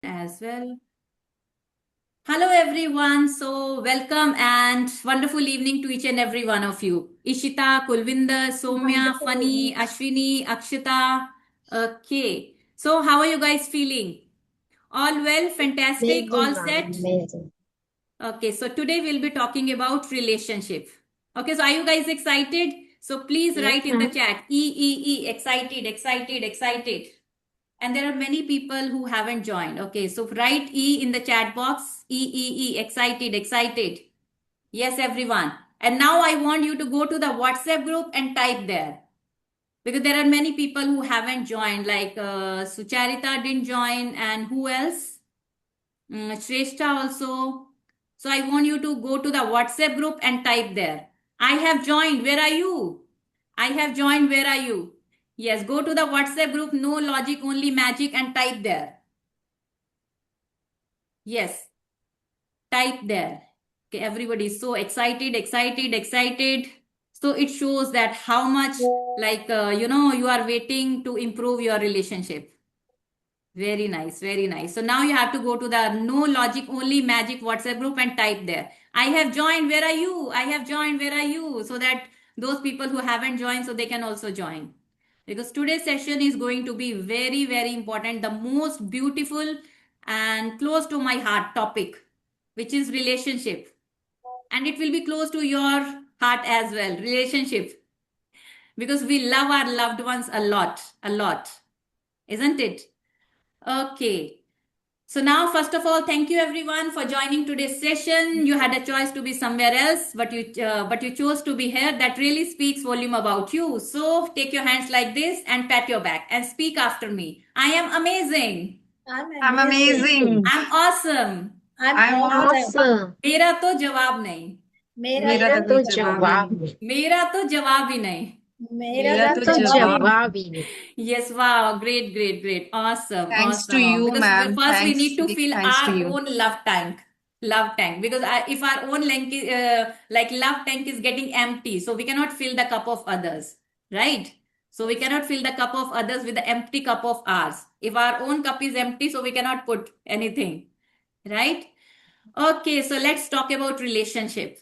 as well. Hello, everyone. So, welcome and wonderful evening to each and every one of you. Ishita, Kulvinder, Somya, Wonderful Fani, evening. Ashwini, Akshita. Okay. So, how are you guys feeling? All well? Fantastic? Amazing, All ma'am. set? Amazing. Okay. So, today we'll be talking about relationship. Okay. So, are you guys excited? So, please Yes, write in the ma'am. chat excited, excited, excited. And there are many people who haven't joined. Okay, so write E in the chat box. Excited, excited. Yes, everyone. And now I want you to go to the WhatsApp group and type there. Because there are many people who haven't joined, like Sucharita didn't join, and who else? Shrestha also. So I want you to go to the WhatsApp group and type there. I have joined. Where are you? I have joined. Where are you? Yes, go to the WhatsApp group, no logic, only magic, and type there. Yes, type there. Okay, everybody is so excited, excited, excited. So it shows that how much, like, you are waiting to improve your relationship. Very nice, very nice. So now you have to go to the no logic, only magic WhatsApp group and type there. I have joined. Where are you? I have joined. Where are you? So that those people who haven't joined, so they can also join. Because today's session is going to be very, very important. The most beautiful and close to my heart topic, which is relationship. And it will be close to your heart as well, relationship. Because we love our loved ones a lot, isn't it? Okay. So now, first of all, thank you everyone for joining today's session. You had a choice to be somewhere else, but you chose to be here. That really speaks volume about you. So take your hands like this and pat your back and speak after me. I am amazing. I'm I'm amazing. amazing. I'm awesome. I'm I'm awesome. awesome. मेरा तो जवाब नहीं. मेरा मेरा तो तो जवाब कोई जवाब ही नहीं. नहीं. मेरा तो जवाब ही नहीं. मेरा मेरा तो तो जवाब जवाब ही नहीं. नहीं. जवाब ही नहीं. Yes, wow, great, great, great. Awesome, Thanks to awesome. you, Because ma'am. first we Thanks, need to big fill thanks to our you. own love tank. Love tank. Because if our own like love tank is getting empty, so we cannot fill the cup of others, right? So we cannot fill the cup of others with the empty cup of ours. If our own cup is empty, so we cannot put anything, right? Okay, so let's talk about relationship.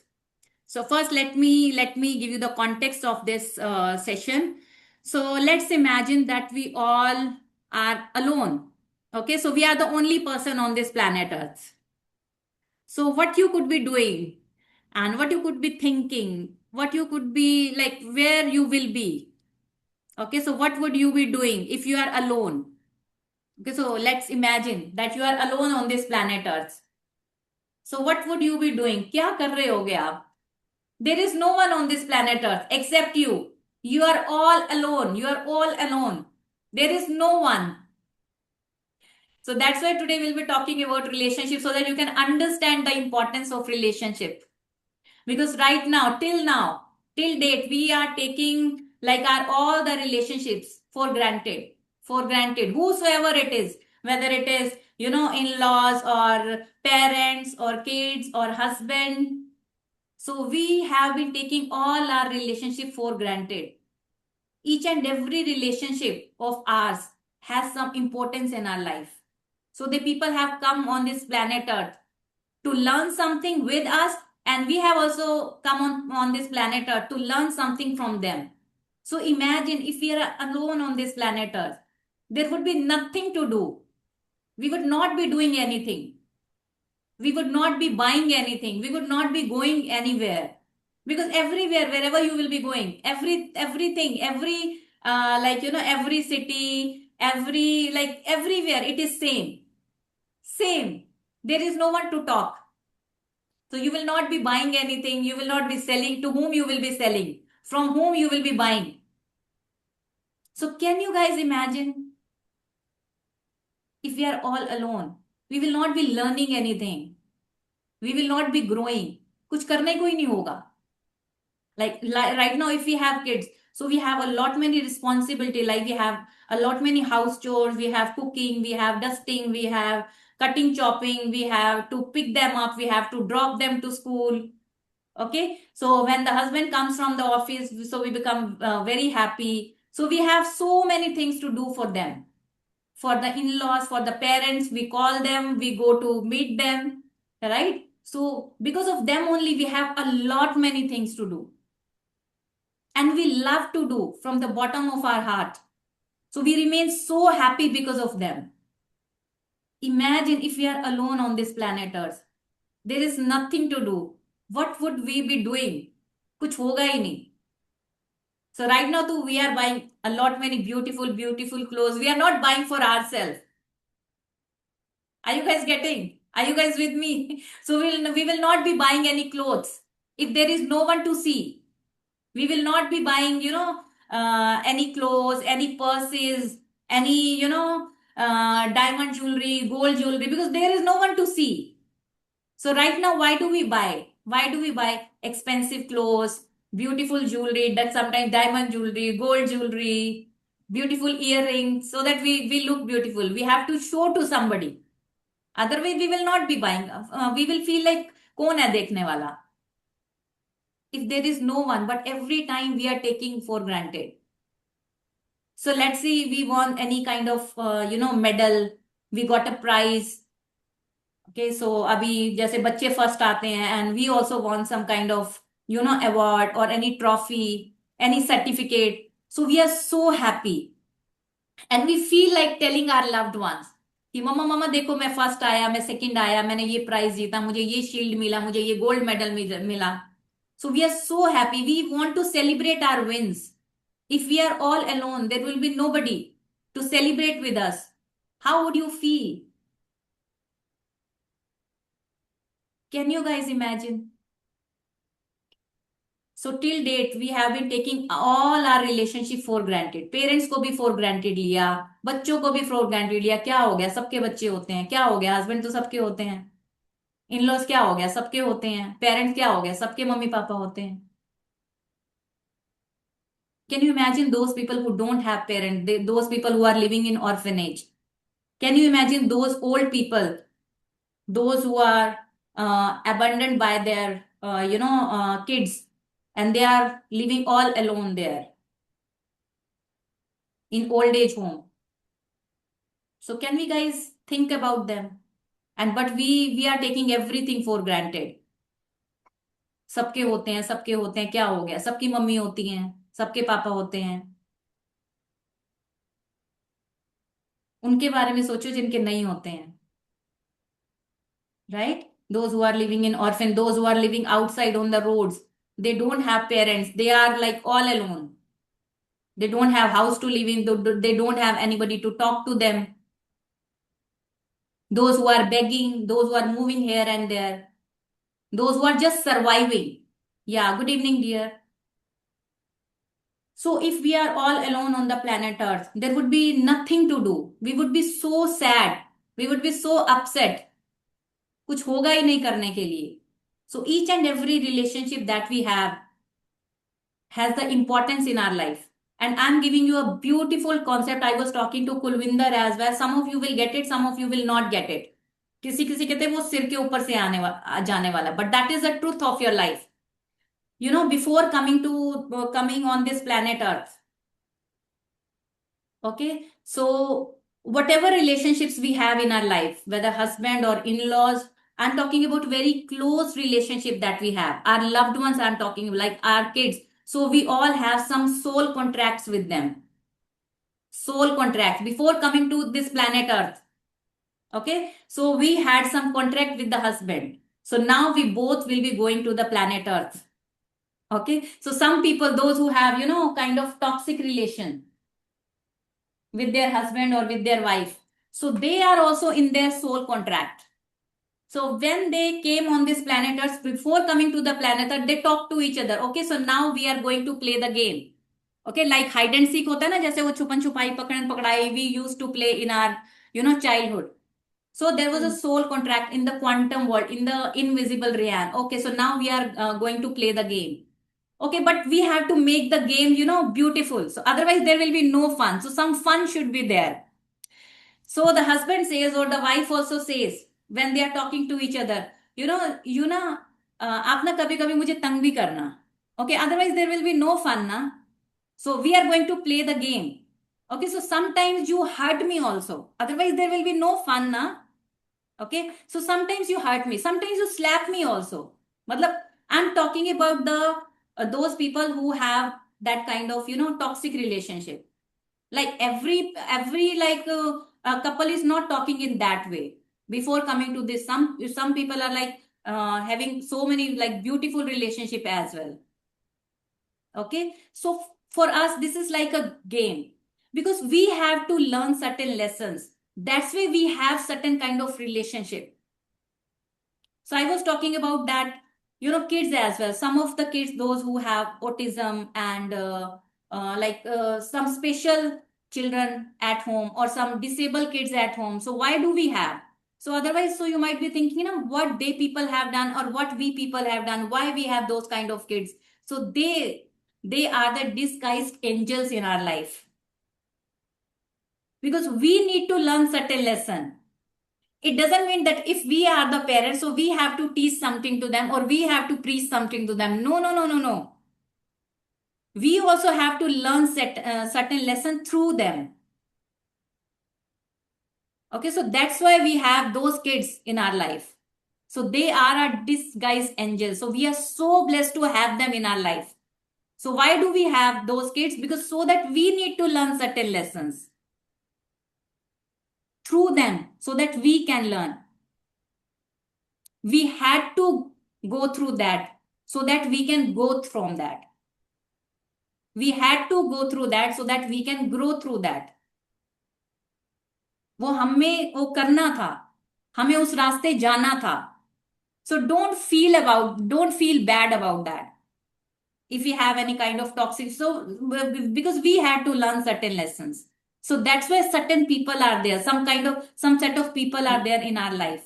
So first, let me give you the context of this session. So let's imagine that we all are alone. Okay, so we are the only person on this planet Earth. So what you could be doing, and what you could be thinking, what you could be like, where you will be. Okay, so what would you be doing if you are alone? Okay, so let's imagine that you are alone on this planet Earth. So what would you be doing? क्या कर रहे होगे आप? There is no one on this planet Earth except you. You are all alone. You are all alone. There is no one. So that's why today we'll be talking about relationship so that you can understand the importance of relationship. Because right now, till date, we are taking like our all the relationships for granted. For granted. Whosoever it is, whether it is, in-laws or parents or kids or husband. So we have been taking all our relationship for granted. Each and every relationship of ours has some importance in our life. So the people have come on this planet Earth to learn something with us, and we have also come on this planet Earth to learn something from them. So imagine if we are alone on this planet Earth, there would be nothing to do. We would not be doing anything. We would not be buying anything. We would not be going anywhere. Because everywhere, wherever you will be going, everything, every city, everywhere, it is same. There is no one to talk. So you will not be buying anything. You will not be selling. To whom you will be selling? From whom you will be buying? So can you guys imagine if we are all alone? We will not be learning anything. We will not be growing. कुछ करने को ही नहीं होगा. Like right now, if we have kids, so we have a lot many responsibility. Like we have a lot many house chores. We have cooking. We have dusting. We have cutting, chopping. We have to pick them up. We have to drop them to school. Okay, so when the husband comes from the office, so we become very happy. So we have so many things to do for them. for the in-laws, for the parents, we call them, we go to meet them, right? So because of them only, we have a lot many things to do. And we love to do from the bottom of our heart. So we remain so happy because of them. Imagine if we are alone on this planet Earth. There is nothing to do. What would we be doing? कुछ होगा ही नहीं. So right now too, we are buying a lot many beautiful, beautiful clothes. We are not buying for ourselves. Are you guys getting? Are you guys with me? So we will not be buying any clothes if there is no one to see. We will not be buying, any clothes, any purses, any, diamond jewelry, gold jewelry, because there is no one to see. So right now, why do we buy? Why do we buy expensive clothes, beautiful jewelry, that sometimes diamond jewelry, gold jewelry, beautiful earrings, so that we look beautiful. We have to show to somebody. Otherwise, we will not be buying. We will feel like कौन है देखने वाला? If there is no one, but every time we are taking for granted. So let's say we won any kind of, medal, we got a prize. Okay, so अभी जैसे बच्चे first आते हैं and we also want some kind of, award or any trophy, any certificate. So we are so happy and we feel like telling our loved ones कि मम्मा मम्मा देखो मैं first आया, मैं सेकंड आया, मैंने ये प्राइज जीता, मुझे ये शील्ड मिला, मुझे ये गोल्ड मेडल मिला. So we are so happy. We want to celebrate our wins. If we are all alone, there will be nobody to celebrate with us. How would you feel? Can you guys imagine? So till date, we have been taking all our relationship for granted. Parents को भी for granted लिया, बच्चों को भी for granted लिया. क्या हो गया? सबके बच्चे होते हैं. क्या हो गया? हस्बैंड तो सबके होते हैं. इन-लॉज क्या हो गया? सबके होते हैं. पेरेंट्स क्या हो गया? सबके मम्मी पापा होते हैं. Can you imagine those people who don't have parents? Those people who are living in orphanage. Can you imagine those old people, those who are abandoned by their, kids, and they are living all alone there in old age home. So can we guys think about them? And but we are taking everything for granted. सबके होते हैं, सबके होते हैं. क्या हो गया? सबकी मम्मी होती हैं, सबके पापा होते हैं. उनके बारे में सोचो जिनके नहीं होते हैं. Right? Those who are living in orphan, those who are living outside on the roads, they don't have parents. They are like all alone. They don't have house to live in. They don't have anybody to talk to them. Those who are begging, those who are moving here and there, those who are just surviving. Yeah, good evening, dear. So if we are all alone on the planet Earth, there would be nothing to do. We would be so sad. We would be so upset. कुछ होगा ही नहीं करने के लिए. So each and every relationship that we have has the importance in our life. And I'm giving you a beautiful concept. I was talking to Kulvinder as well. Some of you will get it, some of you will not get it. किसी किसी कहते हैं वो सिर के ऊपर से जाने वाला. But that is the truth of your life. Before coming on this planet Earth. Okay, so whatever relationships we have in our life, whether husband or in-laws, I'm talking about very close relationship that we have. Our loved ones, I'm talking like our kids. So we all have some soul contracts with them. Soul contracts before coming to this planet Earth. Okay, so we had some contract with the husband. So now we both will be going to the planet Earth. Okay, so some people, those who have, kind of toxic relation with their husband or with their wife. So they are also in their soul contract. So when they came on this planet Earth, before coming to the planet Earth, they talk to each other. Okay, so now we are going to play the game. Okay, like hide and seek होता है ना, जैसे वो छुपन छुपाई पकड़न पकड़ाई we used to play in our, childhood. So there was a soul contract in the quantum world, in the invisible realm. Okay, so now we are going to play the game. Okay, but we have to make the game, beautiful. So otherwise there will be no fun. So some fun should be there. So the husband says or the wife also says when they are talking to each other, आप ना कभी कभी मुझे तंग भी करना. Okay, otherwise there will be no fun, na. So we are going to play the game. Okay, so sometimes you hurt me also. Otherwise, there will be no fun, na? Okay, so sometimes you hurt me. Sometimes you slap me also. Matlab, I'm talking about those people who have that kind of toxic relationship. Like every like couple is not talking in that way. Before coming to this, some people are like having so many like beautiful relationship as well. Okay, so for us this is like a game, because we have to learn certain lessons. That's why we have certain kind of relationship. So I was talking about that, kids as well. Some of the kids, those who have autism and some special children at home, or some disabled kids at home. So why do we have? So otherwise, so you might be thinking, what they people have done or what we people have done, why we have those kind of kids. So they are the disguised angels in our life, because we need to learn certain lesson. It doesn't mean that if we are the parents, so we have to teach something to them or we have to preach something to them. No, no, no, no, no. We also have to learn certain lesson through them. Okay, so that's why we have those kids in our life. So they are our disguised angels. So we are so blessed to have them in our life. So why do we have those kids? Because so that we need to learn certain lessons through them, so that we can learn. We had to go through that so that we can go from that. We had to go through that so that we can grow through that. वो हमें वो करना था, हमें उस रास्ते जाना था. So don't feel bad about that if you have any kind of toxic. So because we had to learn certain lessons. So that's why certain people are there, some set of people are there in our life.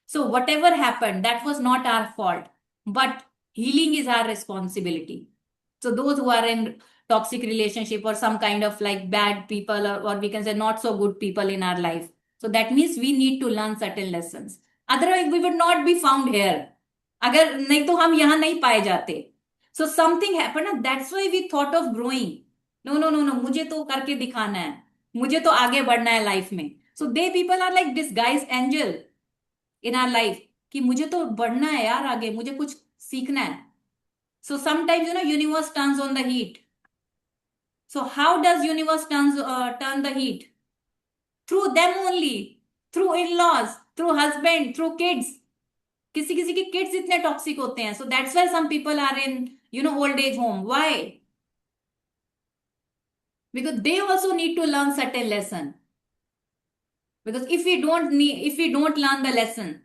So whatever happened, that was not our fault, but healing is our responsibility. So those who are in toxic relationship or some kind of like bad people, or we can say not so good people in our life, so that means we need to learn certain lessons. Otherwise we would not be found here. अगर नहीं तो हम यहाँ नहीं पाए जाते. So something happened, that's why we thought of growing. No, no, no, no, मुझे तो करके दिखाना है, मुझे तो आगे बढ़ना है लाइफ में. So they people are like this guy's angel in our life कि मुझे तो बढ़ना है यार आगे, मुझे कुछ सीखना है. So sometimes universe turns on the heat. So how does universe turn the heat? Through them only, through in-laws, through husband, through kids. किसी किसी के kids इतने toxic होते हैं. So that's why some people are in old age home. Why? Because they also need to learn certain lesson. Because if we don't learn the lesson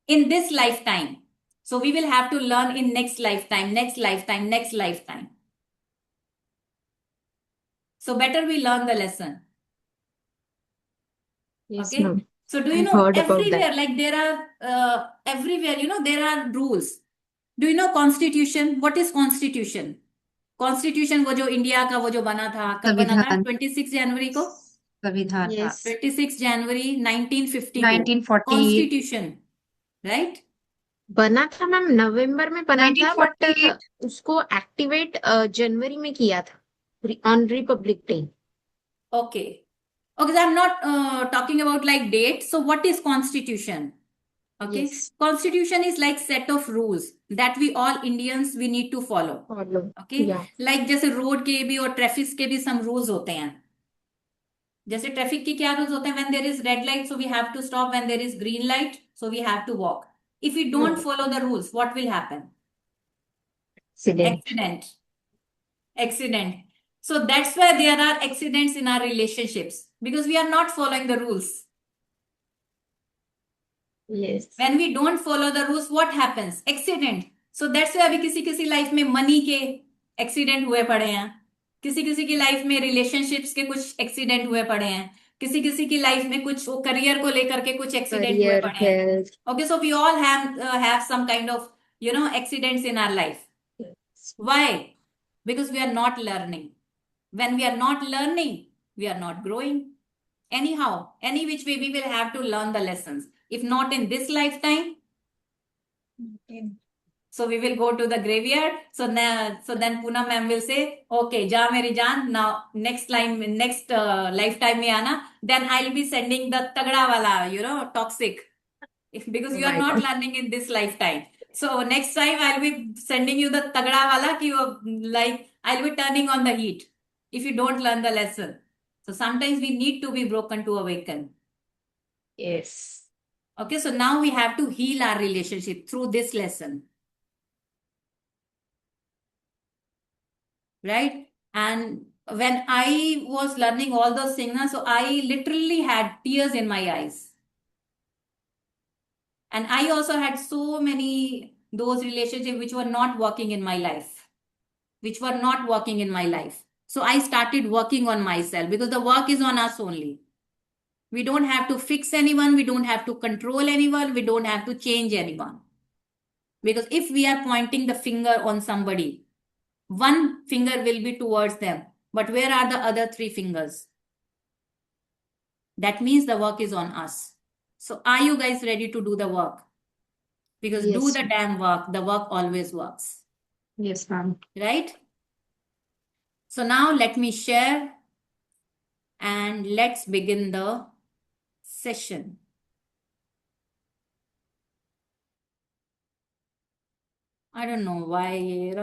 in this lifetime, so we will have to learn in next lifetime, next lifetime, next lifetime. So better we learn the lesson. Yes, Okay. ma'am. So do you I've know heard about everywhere, that. like there are everywhere, there are rules. Do you know constitution? What is constitution? Constitution वो जो India का वो जो बना था, कब बना था? संविधान 26 जनवरी को. संविधान हाँ Yes. 26 जनवरी 1950 को 1948 कॉन्स्टिट्यूशन, राइट? बना था मैम, नवंबर में बना था, बट 1948 उसको एक्टिवेट जनवरी में किया था on Republic day. Okay. Okay, so I'm not talking about like date. So what is constitution? Okay. Yes. Constitution is like set of rules that we all Indians we need to follow. Follow. Okay. Yeah. Like जैसे road के भी और traffic के भी some rules होते हैं. जैसे traffic के क्या रूल्स होते हैं? When there is red light, so we have to stop. When there is green light, so we have to walk. If we don't follow the rules, what will happen? Accident. Accident. So that's why there are accidents in our relationships, because we are not following the rules. Yes. When we don't follow the rules, what happens? Accident. So that's why अभी किसी किसी life में money के accident हुए पड़े हैं, किसी किसी की लाइफ में रिलेशनशिप्स के कुछ एक्सीडेंट हुए पड़े हैं, किसी किसी की लाइफ में कुछ वो करियर को लेकर के कुछ एक्सीडेंट हुए Career, पड़े हैं. health. Okay, so we all have some kind of accidents in our life. Yes. Why? Because we are not learning. When we are not learning, we are not growing. Anyhow, any which way we will have to learn the lessons. If not in this lifetime, So we will go to the graveyard. So then Poonam ma'am will say, okay, ja meri jaan, now next lifetime mein aana. Then I'll be sending the tagda wala, toxic, because Oh you are my not God. learning in this lifetime. So next time I'll be sending you the tagda wala ki like I'll be turning on the heat if you don't learn the lesson. So sometimes we need to be broken to awaken. Yes. Okay, so now we have to heal our relationship through this lesson, right? And when I was learning all those things, so I literally had tears in my eyes. And I also had so many those relationships which were not working in my life, which were not working in my life. So I started working on myself because the work is on us only. We don't have to fix anyone. We don't have to control anyone. We don't have to change anyone. Because if we are pointing the finger on somebody, one finger will be towards them. But where are the other three fingers? That means the work is on us. So are you guys ready to do the work? Because do Yes. the damn work. The work always works. Yes, ma'am. Right? So now let me share and let's begin the session. I don't know why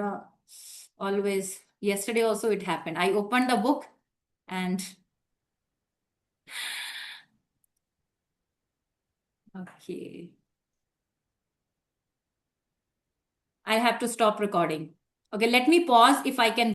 always, yesterday also it happened. I opened the book and okay, I have to stop recording. Okay, let me pause if I can.